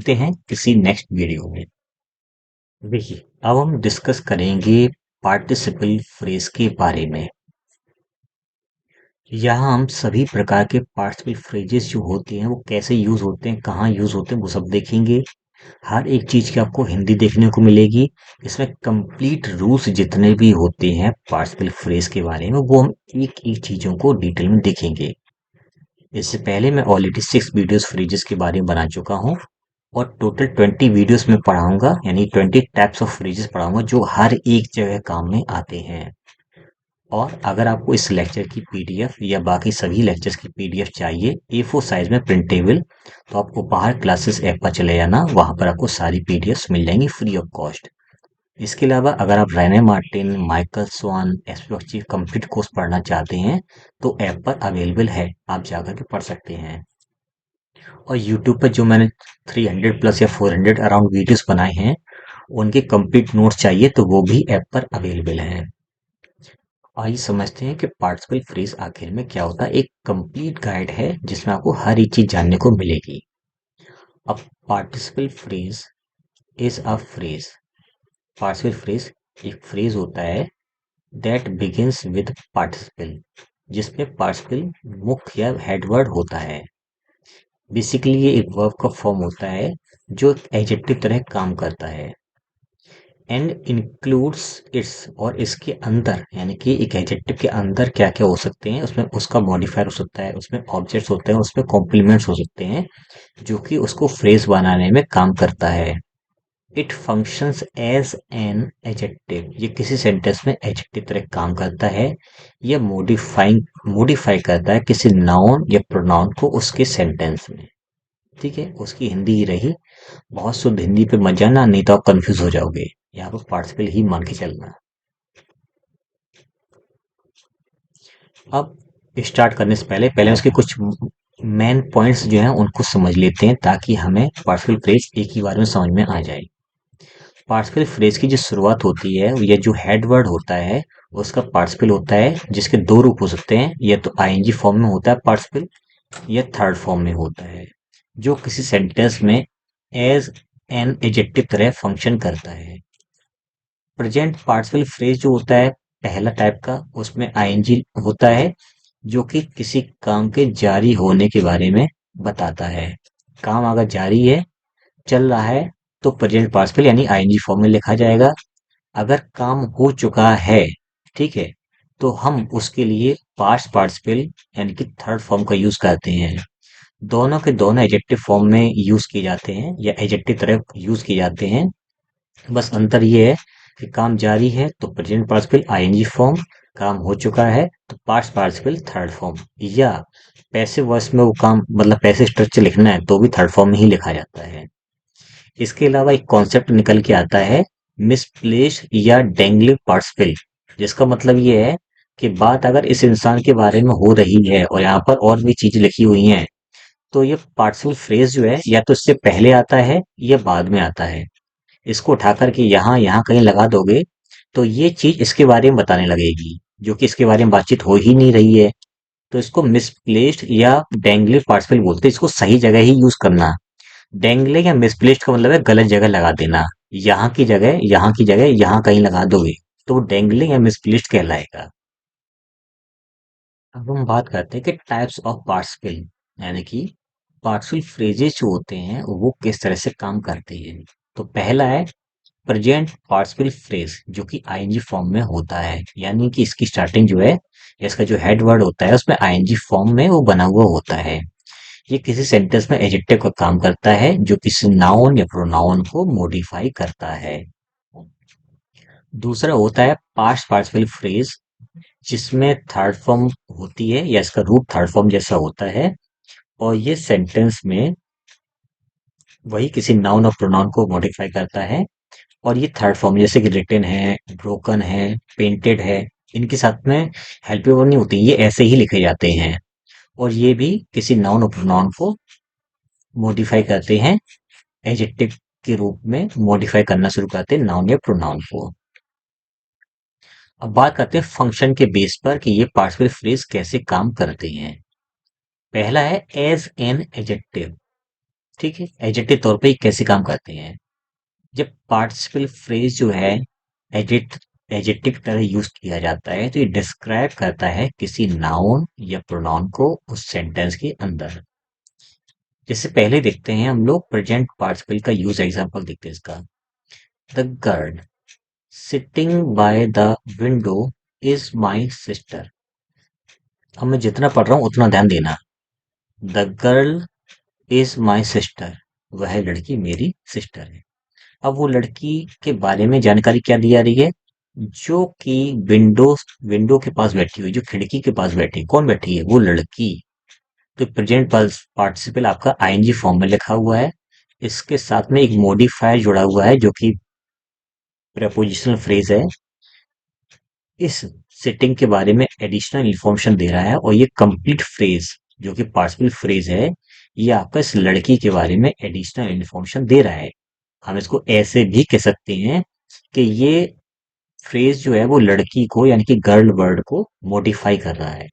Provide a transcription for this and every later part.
मिलते हैं किसी नेक्स्ट वीडियो में। देखिए, अब हम डिस्कस करेंगे पार्टिसिपल फ्रेज के बारे में। यहाँ हम सभी प्रकार के पार्टिसिपल फ्रेजेस जो होते हैं वो कैसे यूज होते हैं, कहाँ यूज होते हैं, वो सब देखेंगे। हर एक चीज की आपको हिंदी देखने को मिलेगी। इसमें कंप्लीट रूल्स जितने भी होते हैं पार्टिसिपल फ्रेज के बारे में वो हम एक एक चीजों को डिटेल में देखेंगे। इससे पहले मैं ऑलरेडी 6 वीडियोस फ्रेजेस के बारे में बना चुका हूँ और टोटल 20 वीडियोस में पढ़ाऊंगा, यानी 20 टाइप्स ऑफ फ्रेजेस पढ़ाऊंगा जो हर एक जगह काम में आते हैं। और अगर आपको इस लेक्चर की पीडीएफ या बाकी सभी लेक्चर्स की पीडीएफ चाहिए A4 साइज में प्रिंटेबल, तो आपको बाहर क्लासेस ऐप पर चले जाना, वहां पर आपको सारी पीडीएफ मिल जाएंगी फ्री ऑफ कॉस्ट। इसके अलावा अगर आप रेने मार्टिन, माइकल स्वान, एसपीएफसी कंप्लीट कोर्स पढ़ना चाहते हैं तो ऐप पर अवेलेबल है, आप जाकर के पढ़ सकते हैं। और यूट्यूब पर जो मैंने 300 प्लस या 400 अराउंड वीडियोस बनाए हैं उनके कंप्लीट नोट्स चाहिए तो वो भी ऐप पर अवेलेबल हैं। आइए समझते हैं कि पार्टिसिपल फ्रेज आखिर में क्या होता है। एक कंप्लीट गाइड है जिसमें आपको हर एक चीज जानने को मिलेगी। अब participle phrase is a phrase. Participle phrase एक फ्रेज होता है दैट बिगिंस विद पार्टिसिपल, जिसमें पार्टिसिपल मुख्य या हेडवर्ड होता है। बेसिकली ये एक वर्ब का फॉर्म होता है जो एक एडजेक्टिव तरह काम करता है। एंड इंक्लूड्स इट्स, और इसके अंदर यानी कि एक एडजेक्टिव के अंदर क्या क्या हो सकते हैं, उसमें उसका मॉडिफायर हो सकता है, उसमें ऑब्जेक्ट्स होते हैं, उसमें कॉम्प्लीमेंट्स हो सकते हैं जो कि उसको फ्रेज बनाने में काम करता है। It functions as an adjective, ये किसी सेंटेंस में एडजेक्टिव तरह काम करता है। यह मॉडिफाई करता है किसी नाउन या प्रोनाउन को उसके सेंटेंस में। ठीक है, उसकी हिंदी ही रही। बहुत शुद्ध हिंदी पे मत जाना, नहीं तो आप कंफ्यूज हो जाओगे। यहाँ पर पार्टिसिपल ही मान के चलना। अब स्टार्ट करने से पहले पहले उसके कुछ मेन पॉइंट्स जो हैं उनको समझ लेते हैं ताकि हमें पार्टिसिपल फ्रेज एक ही बार में समझ में आ जाए। पार्टिसिपल फ्रेज की जो शुरुआत होती है या जो हेड वर्ड होता है उसका पार्टिसिपल होता है, जिसके दो रूप हो सकते हैं, या तो आईएनजी फॉर्म में होता है पार्टिसिपल या थर्ड फॉर्म में होता है, जो किसी सेंटेंस में एज एन एडजेक्टिव तरह फंक्शन करता है। प्रेजेंट पार्टिसिपल फ्रेज जो होता है पहला टाइप का, उसमें आईएनजी होता है जो कि किसी काम के जारी होने के बारे में बताता है। काम अगर जारी है, चल रहा है, तो प्रेजेंट पार्टिसिपल यानी आईएनजी फॉर्म में लिखा जाएगा। अगर काम हो चुका है, ठीक है, तो हम उसके लिए पास्ट पार्टिसिपल यानी कि थर्ड फॉर्म का यूज करते हैं। दोनों के दोनों एडजेक्टिव फॉर्म में यूज किए जाते हैं या एडजेक्टिव तरह यूज किए जाते हैं। बस अंतर ये है कि काम जारी है तो प्रेजेंट पार्टिसिपल आईएनजी फॉर्म, काम हो चुका है तो पास्ट पार्टिसिपल थर्ड फॉर्म, या पैसिव वॉइस में वो काम मतलब पैसिव स्ट्रक्चर लिखना है तो भी थर्ड फॉर्म में ही लिखा जाता है। इसके अलावा एक कॉन्सेप्ट निकल के आता है मिसप्लेस्ड या डेंगलिंग पार्टिसिपल, जिसका मतलब ये है कि बात अगर इस इंसान के बारे में हो रही है और यहाँ पर और भी चीज लिखी हुई हैं, तो ये पार्टिसिपल फ्रेज जो है या तो इससे पहले आता है या बाद में आता है। इसको उठा करके यहाँ यहाँ कहीं लगा दोगे तो ये चीज इसके बारे में बताने लगेगी जो कि इसके बारे में बातचीत हो ही नहीं रही है। तो इसको मिसप्लेस्ड या डेंगलिंग पार्टिसिपल बोलते हैं। इसको सही जगह ही यूज करना। डेंगलिंग या मिसप्लेस्ड का मतलब है गलत जगह लगा देना। यहाँ की जगह यहाँ की जगह यहाँ कहीं लगा दोगे तो वो डेंगलिंग या मिसप्लेस्ड कहलाएगा। अब हम बात करते हैं कि टाइप्स ऑफ पार्टिसिपल, यानी कि पार्टिसिपल फ्रेजेस जो होते हैं वो किस तरह से काम करते हैं। तो पहला है प्रेजेंट पार्टिसिपल फ्रेज, जो कि आईएनजी फॉर्म में होता है, यानी कि इसकी स्टार्टिंग जो है या इसका जो हेड वर्ड होता है उसमें आईएनजी फॉर्म में वो बना हुआ होता है। ये किसी सेंटेंस में एडजेक्टिव का काम करता है जो किसी नाउन या प्रोनाउन को मॉडिफाई करता है। दूसरा होता है पास्ट पार्टिसिपल फ्रेज, जिसमें थर्ड फॉर्म होती है या इसका रूप थर्ड फॉर्म जैसा होता है, और ये सेंटेंस में वही किसी नाउन और प्रोनाउन को मॉडिफाई करता है। और ये थर्ड फॉर्म जैसे कि रिटन है, ब्रोकन है, पेंटेड है, इनके साथ में हेल्पिंग वर्ब नहीं होती, ये ऐसे ही लिखे जाते हैं। और ये भी किसी नाउन और प्रोनाउन को मॉडिफाई करते हैं, एडजेक्टिव के रूप में मॉडिफाई करना शुरू करते हैं नाउन या प्रोनाउन को। अब बात करते हैं फंक्शन के बेस पर कि ये पार्टिसिपल फ्रेज कैसे काम करते हैं। पहला है एज एन एडजेक्टिव। ठीक है, एडजेक्टिव तौर पे ये कैसे काम करते हैं? जब पार्टिसिपल फ्रेज जो है एडजेक्ट एडजेक्टिव की तरह यूज किया जाता है तो ये डिस्क्राइब करता है किसी नाउन या प्रोनाउन को उस सेंटेंस के अंदर। जैसे पहले देखते हैं हम लोग प्रेजेंट पार्टिसिपल का यूज, एग्जांपल देखते हैं इसका। The girl sitting by the window is my sister. अब मैं जितना पढ़ रहा हूँ उतना ध्यान देना। The girl is my sister, वह लड़की मेरी सिस्टर है। अब वो लड़की के बारे में जानकारी क्या दी जा रही है? जो कि विंडो विंडो के पास बैठी हुई, जो खिड़की के पास बैठी है, कौन बैठी है? वो लड़की। तो प्रेजेंट पार्टिसिपल आपका आईएनजी फॉर्म में लिखा हुआ है। इसके साथ में एक मॉडिफायर जुड़ा हुआ है जो कि प्रेपोजिशनल फ्रेज है। इस सिटिंग के बारे में एडिशनल इंफॉर्मेशन दे रहा है और ये कंप्लीट फ्रेज जो कि पार्टिसिपल फ्रेज है, ये आपका इस लड़की के बारे में एडिशनल इंफॉर्मेशन दे रहा है। हम इसको ऐसे भी कह सकते हैं कि ये फ्रेज जो है वो लड़की को यानी कि गर्ल वर्ड को मॉडिफाई कर रहा है।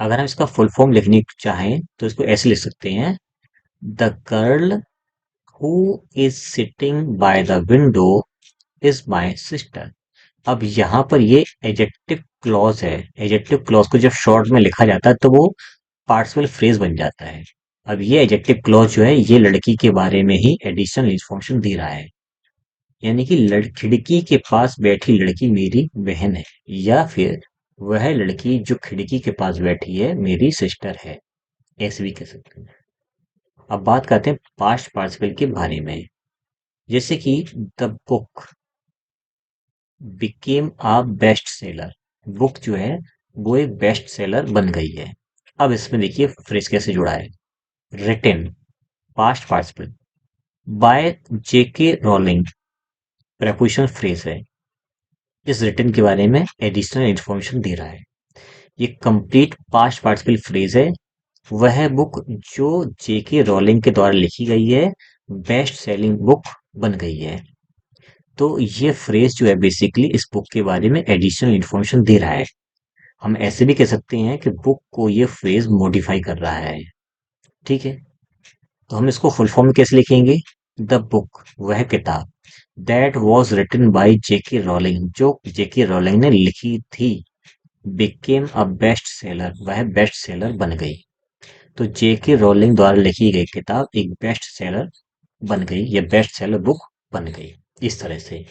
अगर हम इसका फुल फॉर्म लिखने चाहें तो इसको ऐसे लिख सकते हैं। The girl who is sitting by the window is my sister. अब यहाँ पर ये एडजेक्टिव क्लॉज है। एडजेक्टिव क्लॉज को जब शॉर्ट में लिखा जाता है तो वो पार्टिसिपल फ्रेज बन जाता है। अब ये एडजेक्टिव क्लॉज जो है ये लड़की के बारे में ही एडिशनल इंफॉर्मेशन दे रहा है। यानी कि खिड़की के पास बैठी लड़की मेरी बहन है, या फिर वह लड़की जो खिड़की के पास बैठी है मेरी सिस्टर है, ऐसे भी कह सकते हैं। अब बात करते हैं पास्ट पार्टिसिपल के बारे में। जैसे कि the book became a best seller. Book जो है वो एक बेस्ट सेलर बन गई है। अब इसमें देखिए फ्रेज कैसे जुड़ा है। Written past participle by JK rolling, prepositional phrase है। इस रिटन के बारे में एडिशनल इंफॉर्मेशन दे रहा है। ये कंप्लीट पास्ट पार्टिसिपल फ्रेज है। वह बुक जो जेके रोलिंग के द्वारा लिखी गई है बेस्ट सेलिंग बुक बन गई है। तो ये फ्रेज जो है बेसिकली इस बुक के बारे में एडिशनल इंफॉर्मेशन दे रहा है। हम ऐसे भी कह सकते हैं कि बुक को ये फ्रेज मॉडिफाई कर रहा है। ठीक है, तो हम इसको फुल फॉर्म में कैसे लिखेंगे? द बुक वह किताब that was written by JK Rowling जो जेके रोलिंग ने लिखी थी बिकेम अ बेस्ट सेलर, वह बेस्ट सेलर बन गई। तो जेके रोलिंग द्वारा लिखी गई किताब एक बेस्ट सेलर बन गई या बेस्ट सेलर बुक बन गई। इस तरह से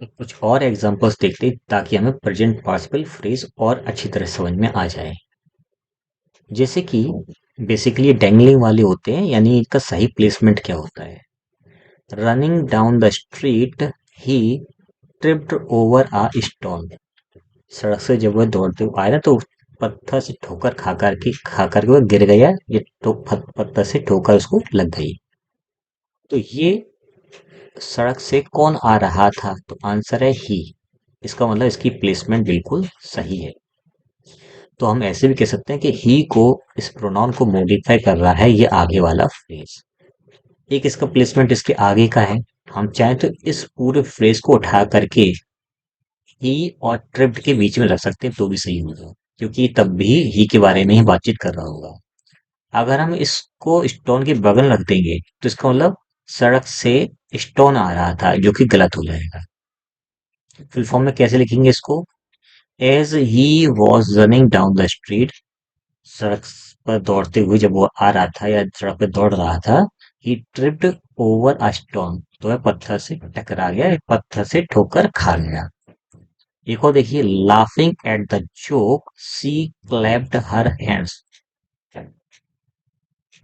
कुछ और एग्जांपल्स देखते हैं ताकि हमें प्रेजेंट पार्टिसिपल फ्रेज और अच्छी तरह समझ में आ जाए। जैसे कि बेसिकली डैंगलिंग वाले होते हैं, यानी इनका सही प्लेसमेंट क्या होता है। Running down the street he tripped over a stone. सड़क से जब वह दौड़ते हुए आया ना तो पत्थर से ठोकर खा करके वो गिर गया। ये पत्थर से ठोकर उसको लग गई। तो ये सड़क से कौन आ रहा था? तो आंसर है ही। इसका मतलब इसकी प्लेसमेंट बिल्कुल सही है। तो हम ऐसे भी कह सकते हैं कि ही को इस प्रोनाउन को मॉडिफाई कर रहा है ये आगे वाला फ्रेज। एक इसका प्लेसमेंट इसके आगे का है। हम चाहें तो इस पूरे फ्रेज को उठा करके ही और ट्रिप्ड के बीच में रख सकते हैं तो भी सही होगा, क्योंकि तब भी ही के बारे में ही बातचीत कर रहा होगा। अगर हम इसको स्टोन के बगल रख देंगे तो इसका मतलब सड़क से स्टोन आ रहा था, जो कि गलत हो जाएगा। फुल फॉर्म में कैसे लिखेंगे इसको? As he was running down the street, सड़क पर दौड़ते हुए जब वो आ रहा था या सड़क पर दौड़ रहा था, ही ट्रिप्ड ओवर अ स्टोन, तो वह पत्थर से टकरा गया, पत्थर से ठोकर खा गया। एक और देखिए, laughing at the joke she clapped her hands.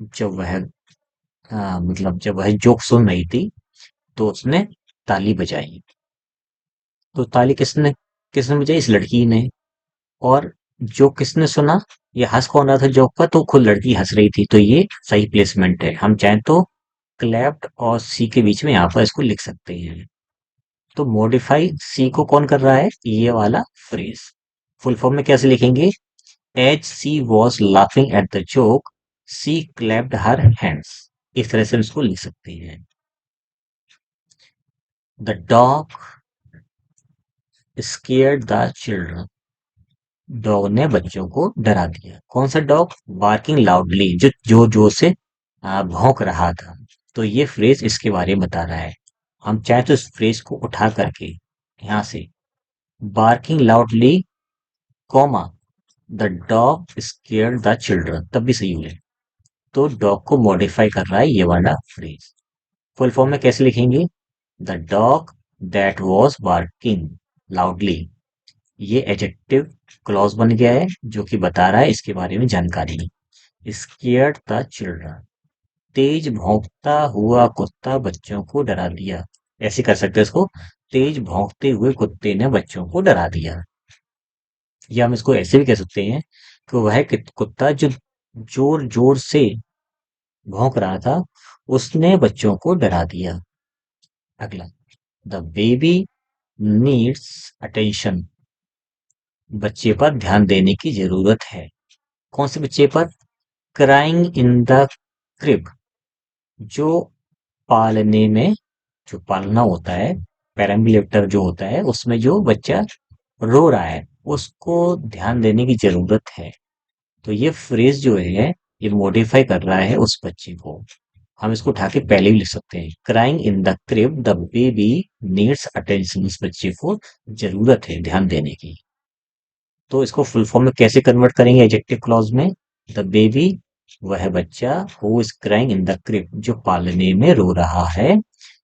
जब वह मतलब जब वह जोक सुन रही थी तो उसने ताली बजाई। तो ताली किसने किसने बजाई? इस लड़की ने। और जोक किसने सुना? ये हंस कौन रहा था जोक पर? तो खुद लड़की हंस रही थी। तो ये सही प्लेसमेंट है। हम चाहें तो क्लैप्ड और सी के बीच में यहाँ पर इसको लिख सकते हैं। तो मॉडिफाई सी को कौन कर रहा है? ये वाला फ्रेज। फुल फॉर्म में कैसे लिखेंगे? As she was laughing at the joke she clapped her hands. इस तरह से हम इसको लिख सकते हैं। The dog scared the children। Dog ने बच्चों को डरा दिया। कौन सा डॉग? बार्किंग लाउडली, जो जोर जोर से भौंक रहा था। तो ये फ्रेज इसके बारे में बता रहा है। हम चाहे तो इस फ्रेज को उठा करके यहाँ से barking loudly comma the dog scared the children, तब भी सही है। तो डॉग को मॉडिफाई कर रहा है ये वाला फ्रेज। फुल फॉर्म में कैसे लिखेंगे? The dog that was barking loudly, ये एडजेक्टिव क्लॉज बन गया है जो कि बता रहा है इसके बारे में जानकारी। स्केयर्ड द चिल्ड्रन, तेज भौंकता हुआ कुत्ता बच्चों को डरा दिया। ऐसे कर सकते हैं इसको, तेज भौंकते हुए कुत्ते ने बच्चों को डरा दिया। या हम इसको ऐसे भी कह सकते हैं कि वह कुत्ता जो जोर जोर से भौंक रहा था, उसने बच्चों को डरा दिया। अगला, द बेबी नीड्स अटेंशन, बच्चे पर ध्यान देने की जरूरत है। कौन से बच्चे पर? क्राइंग इन द क्रिब, जो पालने में, जो पालना होता है, पैराम्बुलेटर जो होता है, उसमें जो बच्चा रो रहा है उसको ध्यान देने की जरूरत है। तो ये फ्रेज जो है ये मॉडिफाई कर रहा है उस बच्चे को। हम इसको उठा के पहले भी लिख सकते हैं, crying in the crib the baby needs attention, इस बच्चे को जरूरत है ध्यान देने की। तो इसको फुल फॉर्म में कैसे कन्वर्ट करेंगे एडजेक्टिव क्लॉज में? द बेबी, वह बच्चा, who is crying in the crib, जो पालने में रो रहा है,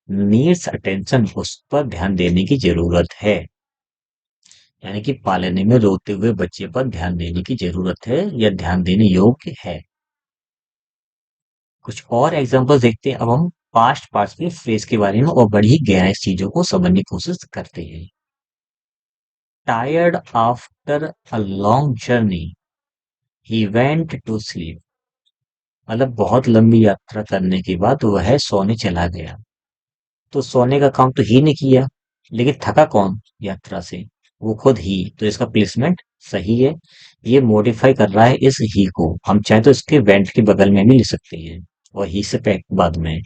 नीड्स अटेंशन, उस पर ध्यान देने की जरूरत है। यानी कि पालने में रोते हुए बच्चे पर ध्यान देने की जरूरत है या ध्यान देने योग्य है। कुछ और एग्जांपल देखते हैं अब हम पास्ट पार्टिसिपल फ्रेज के बारे में और बड़ी ही गहराई से चीजों को समझने की कोशिश करते हैं। Tired after a long journey he went to sleep, मतलब बहुत लंबी यात्रा करने के बाद वह सोने चला गया। तो सोने का काम तो ही ने किया, लेकिन थका कौन यात्रा से? वो खुद ही। तो इसका प्लेसमेंट सही है। ये मॉडिफाई कर रहा है इस ही को। हम चाहे तो इसके वेंट के बगल में भी लिख सकते हैं और ही से बाद में।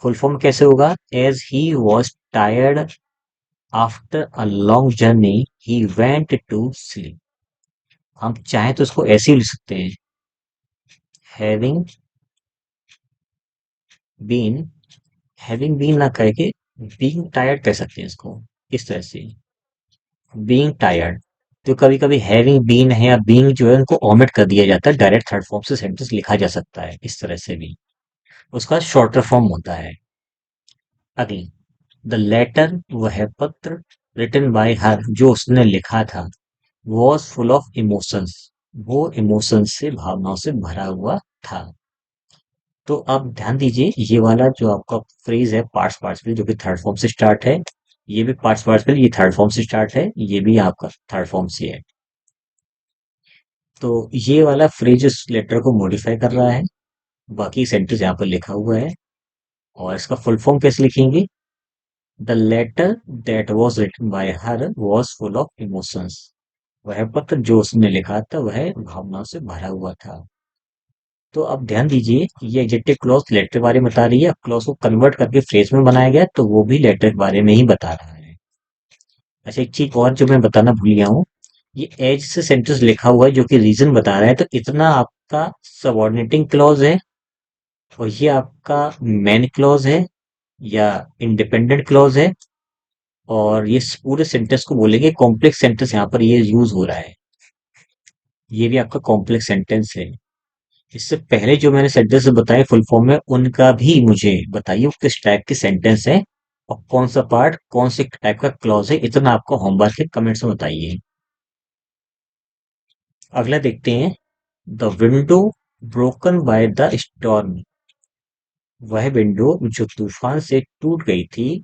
फुल फॉर्म कैसे होगा? As he was tired after a long journey he went to sleep. हम चाहे तो इसको ऐसे ही लिख सकते हैं, हैविंग बीन, हैविंग बीन ना कह के बीइंग टायर्ड कह सकते हैं इसको, इस तरह से, बीइंग टायर्ड। तो कभी कभी हैविंग बीन है या बीइंग जो है उनको ओमिट कर दिया जाता है, डायरेक्ट थर्ड फॉर्म से सेंटेंस लिखा जा सकता है इस तरह से भी। उसका शॉर्टर फॉर्म होता है। अगली, द लेटर, वह पत्र, रिटन बाय हर, जो उसने लिखा था, वॉज फुल ऑफ इमोशंस, वो इमोशंस से, भावनाओं से भरा हुआ था। तो आप ध्यान दीजिए, ये वाला जो आपका फ्रेज है पार्ट्स पार्टिसिपल जो कि थर्ड फॉर्म से स्टार्ट है, ये भी पार्ट्स पार्टिसिपल, ये थर्ड फॉर्म से स्टार्ट है, ये भी आपका थर्ड फॉर्म से है। तो ये वाला फ्रेज इस लेटर को मॉडिफाई कर रहा है। बाकी सेंटेंस यहाँ पर लिखा हुआ है। और इसका फुल फॉर्म कैसे लिखेंगे? The letter that was written by her was full of emotions, वह पत्र जो उसने लिखा था वह भावनाओं से भरा हुआ था। तो अब ध्यान दीजिए, ये एडजेक्टिव क्लॉज लेटर के बारे में बता रही है। क्लॉज को कन्वर्ट करके फ्रेज में बनाया गया तो वो भी लेटर के बारे में ही बता रहा है। अच्छा, एक चीज और जो मैं बताना भूल गया हूँ, ये एज से सेंटेंस लिखा हुआ है जो कि रीजन बता रहा है, तो इतना आपका सबऑर्डिनेटिंग क्लॉज है और ये आपका मेन क्लॉज है या इंडिपेंडेंट क्लॉज है। और ये पूरे सेंटेंस को बोलेंगे कॉम्प्लेक्स सेंटेंस, यहाँ पर ये यूज हो रहा है। ये भी आपका कॉम्प्लेक्स सेंटेंस है। इससे पहले जो मैंने सेंटेंस बताए फुल फॉर्म में, उनका भी मुझे बताइए वो किस टाइप के सेंटेंस है और कौन सा पार्ट कौन से टाइप का क्लॉज है। इतना आपका होमवर्क है, कमेंट्स में बताइए। अगला देखते हैं, the window broken by the storm, वह विंडो जो तूफान से टूट गई थी,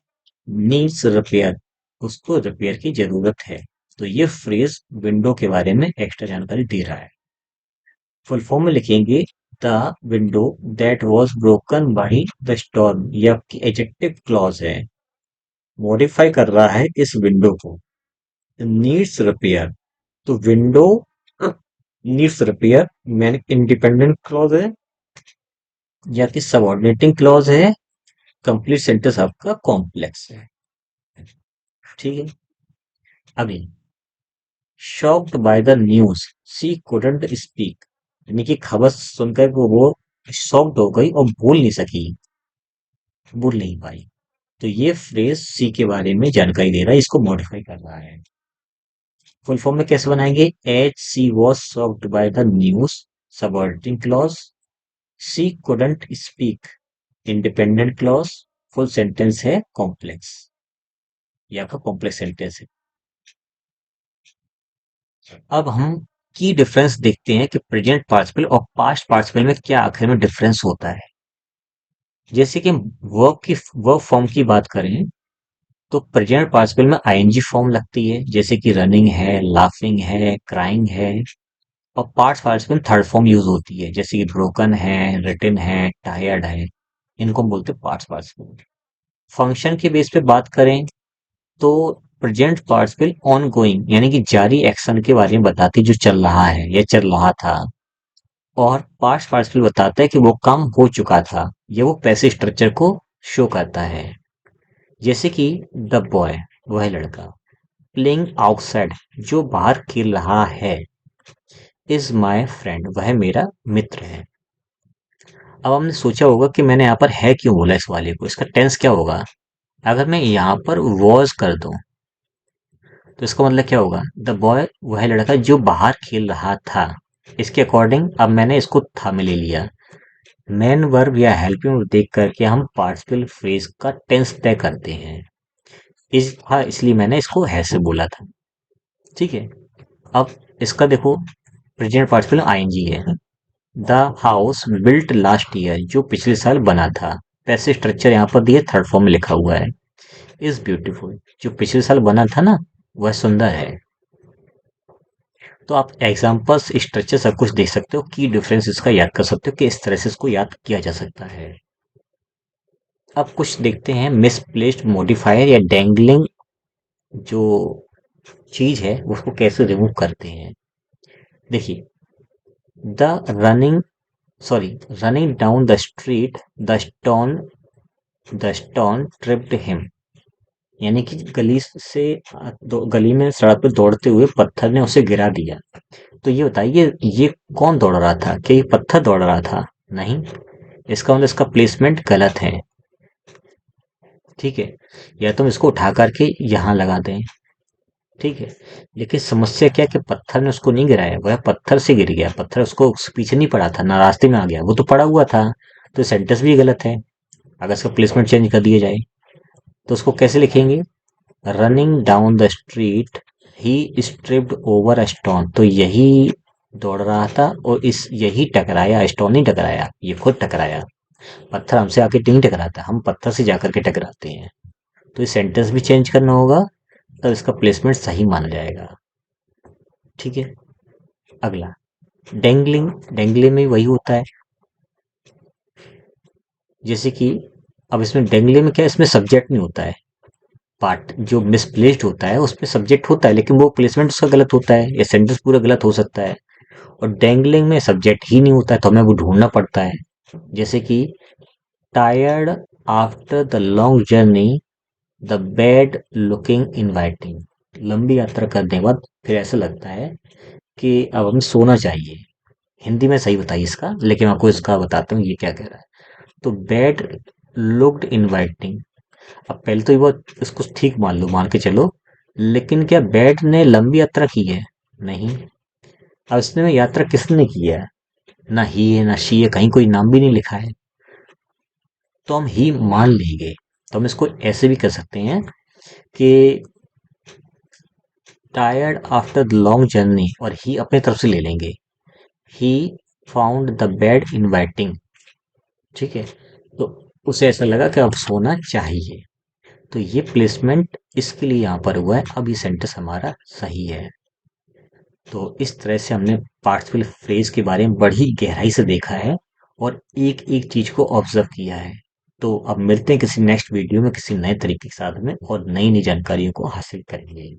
नीड्स रिपेयर, उसको रिपेयर की जरूरत है। तो ये फ्रेज विंडो के बारे में एक्स्ट्रा जानकारी दे रहा है। फुल फॉर्म में लिखेंगे, the window that was broken by the storm, ये आपकी एडजेक्टिव क्लॉज है, मॉडिफाई कर रहा है इस विंडो को। नीड्स रिपेयर, तो विंडो नीड्स रिपेयर मैंने इंडिपेंडेंट क्लॉज है या कि सबऑर्डिनेटिंग क्लॉज है, कंप्लीट सेंटेंस आपका कॉम्प्लेक्स है। ठीक है। अगली, shocked by the news she couldn't speak, यानी कि खबर सुनकर वो शॉक्ड हो गई और बोल नहीं पाई। तो ये फ्रेज सी के बारे में जानकारी दे रहा है, इसको मॉडिफाई कर रहा है। फुल फॉर्म में कैसे बनाएंगे? As she was shocked by the news, subordinate clause, she couldn't speak, independent clause, full sentence है कॉम्प्लेक्स, ये आपका कॉम्प्लेक्स सेंटेंस है। अब हम की डिफरेंस देखते हैं कि प्रेजेंट पार्टिसिपल और पास्ट पार्टिसिपल में क्या आखिर में डिफरेंस होता है। जैसे कि वर्ब फॉर्म की बात करें तो प्रेजेंट पार्टिसिपल में आईएनजी फॉर्म लगती है, जैसे कि रनिंग है, लाफिंग है, क्राइंग है। और past participle third form use होती है, जैसे कि ब्रोकन है, रिटन है, टायर्ड है। इनको हम बोलते हैं पास्ट पार्टिसिपल। फंक्शन के बेस पे बात करें तो प्रेजेंट पार्टिसिपल ऑन गोइंग, यानी कि जारी एक्शन के बारे में बताती, जो चल रहा है या चल रहा था। और पास्ट पार्टिसिपल बताता है कि वो काम हो चुका था, या वो पैसे स्ट्रक्चर को शो करता है। जैसे कि द बॉय, वह लड़का, प्लेइंग आउटसाइड, जो बाहर खेल रहा है, इज माई फ्रेंड, वह मेरा मित्र है। अब हमने सोचा होगा कि मैंने यहाँ पर है क्यों बोला इस वाले को, इसका टेंस क्या होगा? अगर मैं यहाँ पर वॉज कर दूं तो इसका मतलब क्या होगा? द बॉय, वह लड़का जो बाहर खेल रहा था। इसके अकॉर्डिंग अब मैंने इसको था में ले लिया। मेन वर्ब या हेल्पिंग वर्ब देख करके हम पार्टिसिपल फ्रेज का टेंस तय करते हैं। इस था इसलिए मैंने इसको है से बोला था। ठीक है। अब इसका देखो, प्रेजेंट पार्टिसिपल आईएनजी है। The house built last year, जो पिछले साल बना था। पैसे स्ट्रक्चर यहाँ पर दिए, थर्ड फॉर्म में लिखा हुआ है। इज ब्यूटीफुल, जो पिछले साल बना था ना, वह सुंदर है। तो आप एग्जाम्पल्स, स्ट्रक्चर सब कुछ देख सकते हो, की डिफरेंस इसका याद कर सकते हो कि इस तरह से इसको याद किया जा सकता है। अब कुछ देखते हैं मिसप्लेस्ड मॉडिफायर या डैंगलिंग जो चीज है उसको कैसे रिमूव करते हैं। देखिए, the running sorry running down the street, the stone tripped him, यानी कि गली में सड़क पर दौड़ते हुए पत्थर ने उसे गिरा दिया। तो ये बताइए, ये कौन दौड़ रहा था? क्या ये पत्थर दौड़ रहा था? नहीं। इसका मतलब इसका प्लेसमेंट गलत है। ठीक है। या तुम इसको उठा करके यहाँ लगा दें। ठीक है। लेकिन समस्या क्या है कि पत्थर ने उसको नहीं गिराया, वह पत्थर से गिर गया, पत्थर उसको उसके पीछे नहीं पड़ा था ना, रास्ते में आ गया, वो तो पड़ा हुआ था। तो सेंटेंस भी गलत है। अगर इसका प्लेसमेंट चेंज कर दिया जाए तो उसको कैसे लिखेंगे? Running down the street he stripped over a stone, तो यही दौड़ रहा था और इस यही टकराया, स्टोन नहीं टकराया, ये खुद टकराया। पत्थर हमसे आके नहीं टकराता, हम पत्थर से जाकर के टकराते हैं। तो इस सेंटेंस भी चेंज करना होगा, तब इसका प्लेसमेंट सही माना जाएगा। ठीक है। अगला, डेंगलिंग। डेंगलिंग में वही होता है, जैसे कि अब इसमें डेंगलिंग में क्या है, इसमें सब्जेक्ट नहीं होता है। पार्ट जो मिसप्लेस्ड होता है उसमें सब्जेक्ट होता है, लेकिन वो प्लेसमेंट उसका गलत होता है, या सेंटेंस पूरा गलत हो सकता है। और डेंगलिंग में सब्जेक्ट ही नहीं होता है, तो हमें वो ढूंढना पड़ता है। जैसे कि tired after the long journey, the bed looking inviting, लंबी यात्रा करने के बाद फिर ऐसा लगता है कि अब हमें सोना चाहिए। हिंदी में सही बताइए इसका, लेकिन आपको इसका बताता हूँ ये क्या कह रहा है। तो बेड लुक्ड इनवाइटिंग, अब पहले तो ये बात इसको ठीक मान लो, मान के चलो, लेकिन क्या बेड ने लंबी यात्रा की है? नहीं। अब इसमें यात्रा किसने की है? ना ही है ना शी है, कहीं कोई नाम भी नहीं लिखा है, तो हम ही मान लेंगे। तो हम इसको ऐसे भी कर सकते हैं कि tired after the long journey, और ही अपने तरफ से ले लेंगे। He found the bed inviting. ठीक है। तो उसे ऐसा लगा कि अब सोना चाहिए। तो ये प्लेसमेंट इसके लिए यहाँ पर हुआ है। अब ये सेंटेंस हमारा सही है। तो इस तरह से हमने पार्टिसिपल फ्रेज के बारे में बड़ी गहराई से देखा है और एक एक चीज को ऑब्जर्व किया है। तो अब मिलते हैं किसी नेक्स्ट वीडियो में किसी नए तरीके के साथ में, और नई नई जानकारियों को हासिल करेंगे।